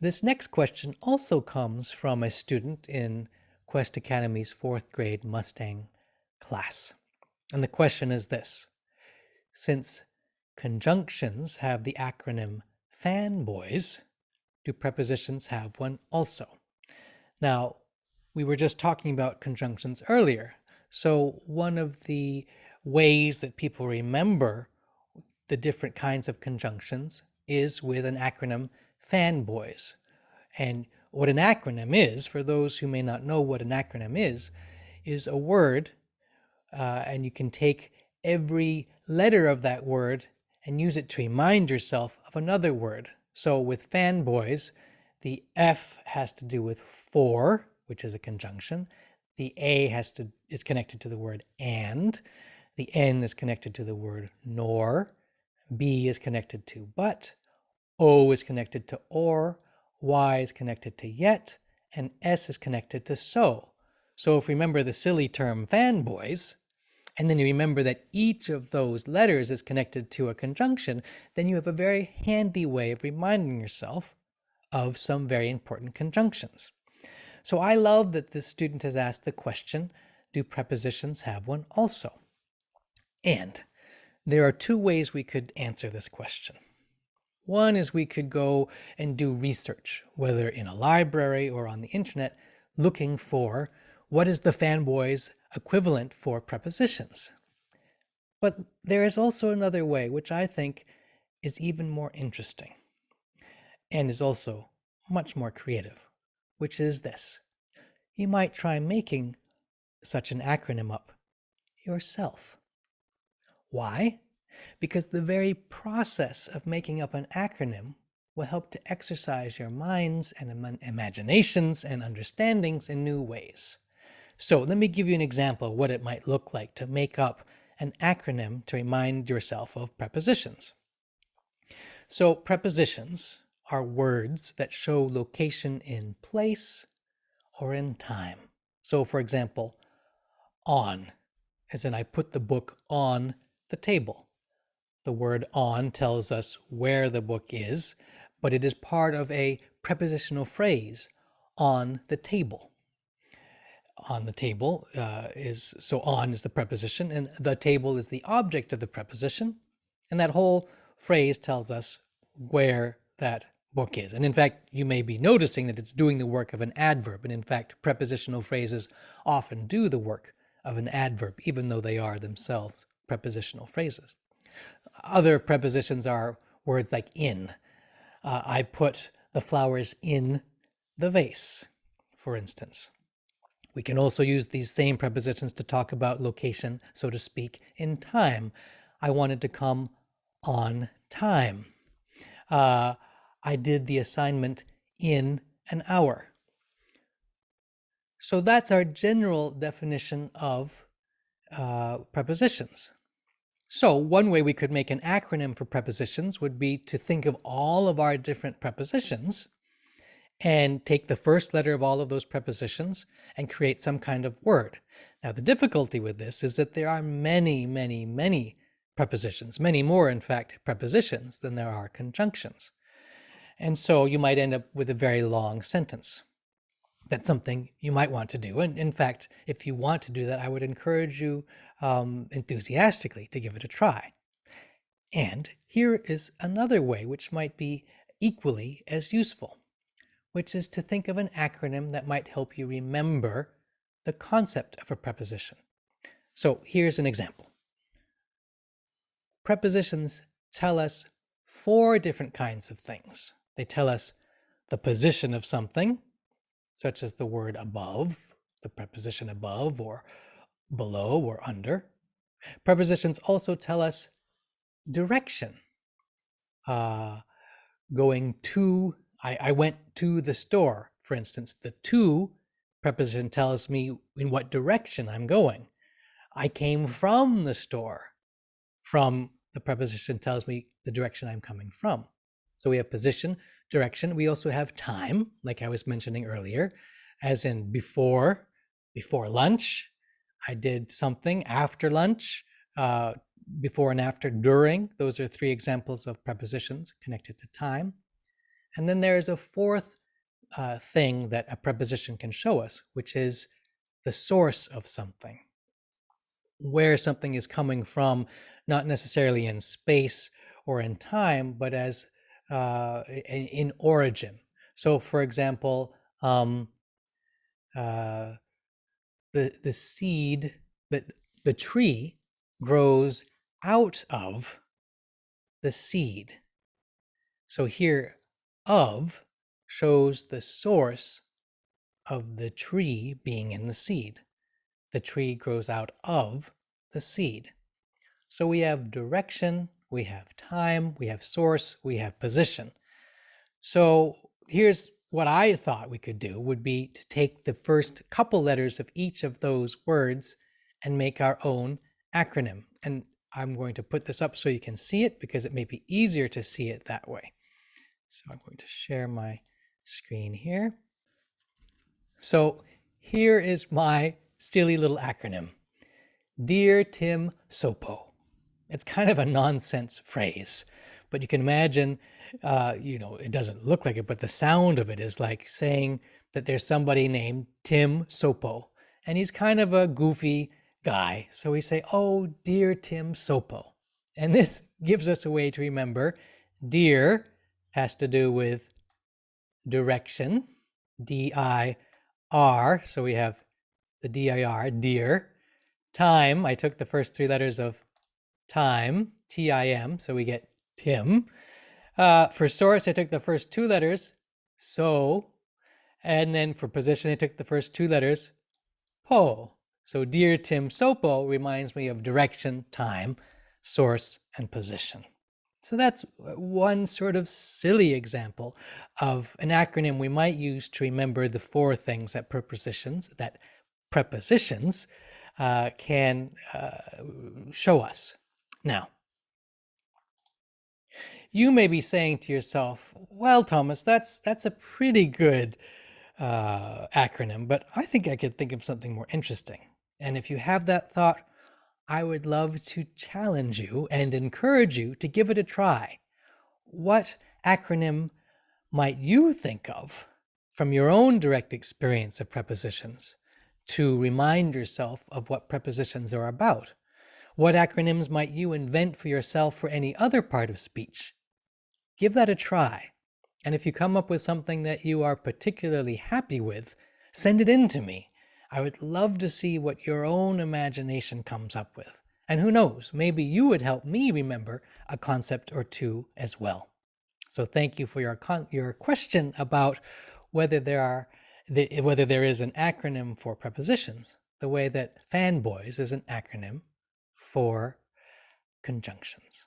This next question also comes from a student in Quest Academy's 4th grade Mustang class. And the question is this: since conjunctions have the acronym fanboys, do prepositions have one also? Now, we were just talking about conjunctions earlier. So one of the ways that people remember the different kinds of conjunctions is with an acronym fanboys. And what an acronym is, for those who may not know what an acronym is a word, and you can take every letter of that word and use it to remind yourself of another word. So with fanboys, the F has to do with for, which is a conjunction. The A is connected to the word and. The N is connected to the word nor. B is connected to but. O is connected to or. Y is connected to yet. And S is connected to so. So if we remember the silly term fanboys, and then you remember that each of those letters is connected to a conjunction, then you have a very handy way of reminding yourself of some very important conjunctions. So I love that this student has asked the question, do prepositions have one also? And there are two ways we could answer this question. One is we could go and do research, whether in a library or on the internet, looking for what is the fanboys equivalent for prepositions. But there is also another way, which I think is even more interesting and is also much more creative, which is this: you might try making such an acronym up yourself. Why? Because the very process of making up an acronym will help to exercise your minds and imaginations and understandings in new ways. So let me give you an example of what it might look like to make up an acronym to remind yourself of prepositions. So prepositions are words that show location in place or in time. So for example, on, as in I put the book on the table. The word on tells us where the book is, but it is part of a prepositional phrase, on the table. On the table on is the preposition, and the table is the object of the preposition, and that whole phrase tells us where that book is. And in fact, you may be noticing that it's doing the work of an adverb, and in fact, prepositional phrases often do the work of an adverb, even though they are themselves prepositional phrases. Other prepositions are words like in. I put the flowers in the vase, for instance. We can also use these same prepositions to talk about location, so to speak, in time. I wanted to come on time. I did the assignment in an hour. So that's our general definition of prepositions. So one way we could make an acronym for prepositions would be to think of all of our different prepositions and take the first letter of all of those prepositions and create some kind of word. Now, the difficulty with this is that there are many, many, many prepositions, many more, in fact, prepositions than there are conjunctions. And so you might end up with a very long sentence. That's something you might want to do. And in fact, if you want to do that, I would encourage you enthusiastically to give it a try. And here is another way which might be equally as useful, which is to think of an acronym that might help you remember the concept of a preposition. So here's an example. Prepositions tell us 4 different kinds of things. They tell us the position of something, such as the word above, the preposition above, or below or under. Prepositions also tell us direction. Going to, I went to the store, for instance. The to preposition tells me in what direction I'm going. I came from the store. From, the preposition tells me the direction I'm coming from. So we have position, direction. We also have time, like I was mentioning earlier, as in before lunch. I did something after lunch, before and after, during. Those are 3 examples of prepositions connected to time. And then there's a fourth thing that a preposition can show us, which is the source of something, where something is coming from, not necessarily in space or in time, but as in origin. So, for example, the seed, the tree grows out of the seed. So here, of shows the source of the tree being in the seed. The tree grows out of the seed. So we have direction, we have time, we have source, we have position. So here's what I thought we could do would be to take the first couple letters of each of those words and make our own acronym. And I'm going to put this up so you can see it because it may be easier to see it that way. So I'm going to share my screen here. So here is my silly little acronym. Dear Tim Sopo. It's kind of a nonsense phrase, but you can imagine, it doesn't look like it, but the sound of it is like saying that there's somebody named Tim Sopo, and he's kind of a goofy guy. So we say, oh, dear Tim Sopo. And this gives us a way to remember dear has to do with direction, D-I-R. So we have the D-I-R, dear. Time, I took the first three letters of time, T-I-M, so we get Tim. For source, I took the first two letters, so. And then for position, I took the first two letters, po. So dear Tim Sopo reminds me of direction, time, source, and position. So that's one sort of silly example of an acronym we might use to remember the four things that prepositions can show us. Now, you may be saying to yourself, well, Thomas, that's a pretty good acronym, but I think I could think of something more interesting. And if you have that thought, I would love to challenge you and encourage you to give it a try. What acronym might you think of from your own direct experience of prepositions to remind yourself of what prepositions are about? What acronyms might you invent for yourself for any other part of speech? Give that a try. And if you come up with something that you are particularly happy with, send it in to me. I would love to see what your own imagination comes up with. And who knows, maybe you would help me remember a concept or two as well. So thank you for your question about whether there is an acronym for prepositions, the way that fanboys is an acronym for conjunctions.